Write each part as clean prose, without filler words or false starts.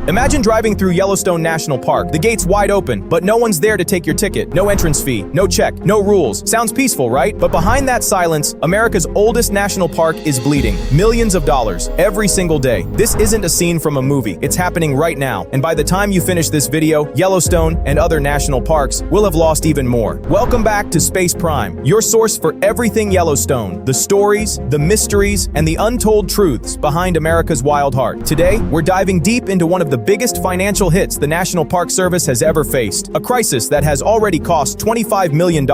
Imagine driving through Yellowstone National Park. The gate's wide open, but no one's there to take your ticket. No entrance fee, no check, no rules. Sounds peaceful, right? But behind that silence, America's oldest national park is bleeding. Millions of dollars every single day. This isn't a scene from a movie. It's happening right now. And by the time you finish this video, Yellowstone and other national parks will have lost even more. Welcome back to Space Prime, your source for everything Yellowstone. The stories, the mysteries, and the untold truths behind America's wild heart. Today, we're diving deep into one of the biggest financial hits the National Park Service has ever faced. A crisis that has already cost $25 million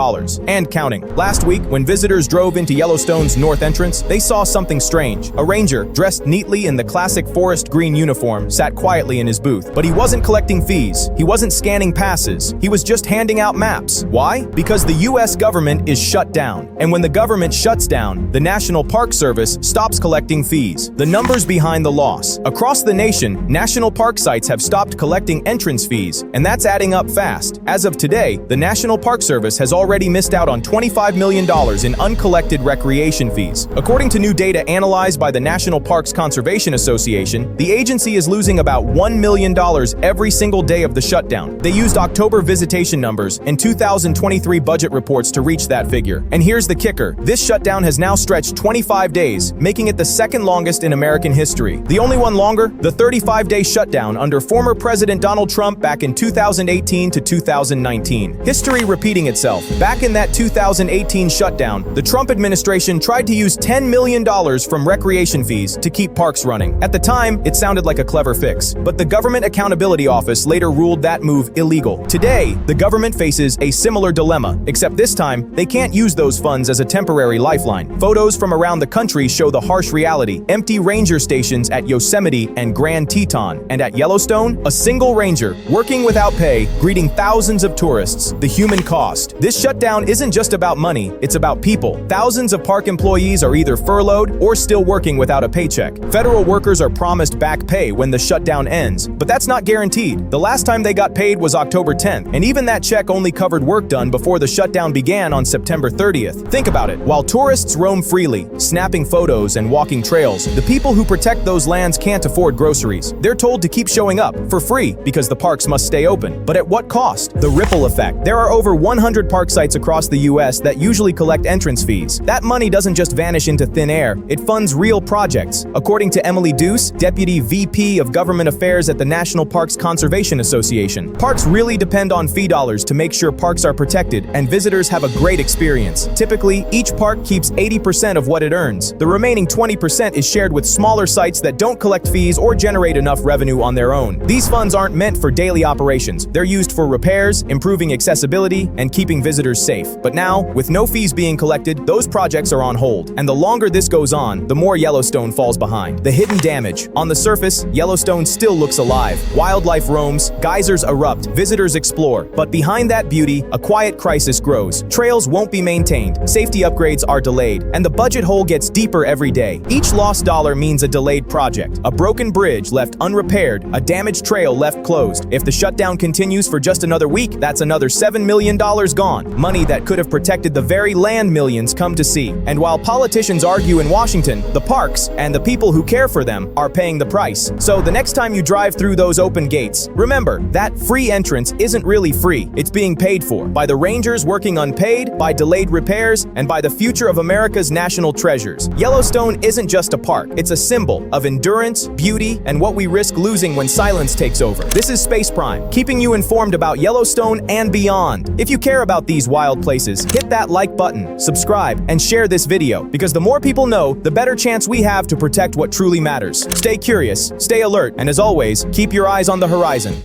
and counting. Last week, when visitors drove into Yellowstone's north entrance, they saw something strange. A ranger, dressed neatly in the classic forest green uniform, sat quietly in his booth. But he wasn't collecting fees. He wasn't scanning passes. He was just handing out maps. Why? Because the U.S. government is shut down. And when the government shuts down, the National Park Service stops collecting fees. The numbers behind the loss. Across the nation, national park sites have stopped collecting entrance fees, and that's adding up fast. As of today, the National Park Service has already missed out on $25 million in uncollected recreation fees. According to new data analyzed by the National Parks Conservation Association, the agency is losing about $1 million every single day of the shutdown. They used October visitation numbers and 2023 budget reports to reach that figure. And here's the kicker. This shutdown has now stretched 25 days, making it the second longest in American history. The only one longer? The 35-day shutdown under former President Donald Trump back in 2018 to 2019. History repeating itself. Back in that 2018 shutdown, the Trump administration tried to use $10 million from recreation fees to keep parks running. At the time, it sounded like a clever fix, but the Government Accountability Office later ruled that move illegal. Today, the government faces a similar dilemma, except this time, they can't use those funds as a temporary lifeline. Photos from around the country show the harsh reality. Empty ranger stations at Yosemite and Grand Teton, and at Yellowstone, a single ranger, working without pay, greeting thousands of tourists. The human cost. This shutdown isn't just about money, it's about people. Thousands of park employees are either furloughed or still working without a paycheck. Federal workers are promised back pay when the shutdown ends, but that's not guaranteed. The last time they got paid was October 10th, and even that check only covered work done before the shutdown began on September 30th. Think about it. While tourists roam freely, snapping photos and walking trails, the people who protect those lands can't afford groceries. They're told to keep showing up for free because the parks must stay open. But at what cost? The ripple effect. There are over 100 park sites across the U.S. that usually collect entrance fees. That money doesn't just vanish into thin air, it funds real projects. According to Emily Deuce, Deputy VP of Government Affairs at the National Parks Conservation Association, parks really depend on fee dollars to make sure parks are protected and visitors have a great experience. Typically, each park keeps 80% of what it earns. The remaining 20% is shared with smaller sites that don't collect fees or generate enough revenue on their own. These funds aren't meant for daily operations. They're used for repairs, improving accessibility, and keeping visitors safe. But now, with no fees being collected, those projects are on hold. And the longer this goes on, the more Yellowstone falls behind. The hidden damage. On the surface, Yellowstone still looks alive. Wildlife roams, geysers erupt, visitors explore. But behind that beauty, a quiet crisis grows. Trails won't be maintained, safety upgrades are delayed, and the budget hole gets deeper every day. Each lost dollar means a delayed project, a broken bridge left unrepaired, a damaged trail left closed. If the shutdown continues for just another week, that's another $7 million gone. Money that could have protected the very land millions come to see. And while politicians argue in Washington, the parks and the people who care for them are paying the price. So the next time you drive through those open gates, remember that free entrance isn't really free. It's being paid for by the rangers working unpaid, by delayed repairs, and by the future of America's national treasures. Yellowstone isn't just a park. It's a symbol of endurance, beauty, and what we risk losing when silence takes over. This is Space Prime, keeping you informed about Yellowstone and beyond. If you care about these wild places, hit that like button, subscribe, and share this video, because the more people know, the better chance we have to protect what truly matters. Stay curious, stay alert, and as always, keep your eyes on the horizon.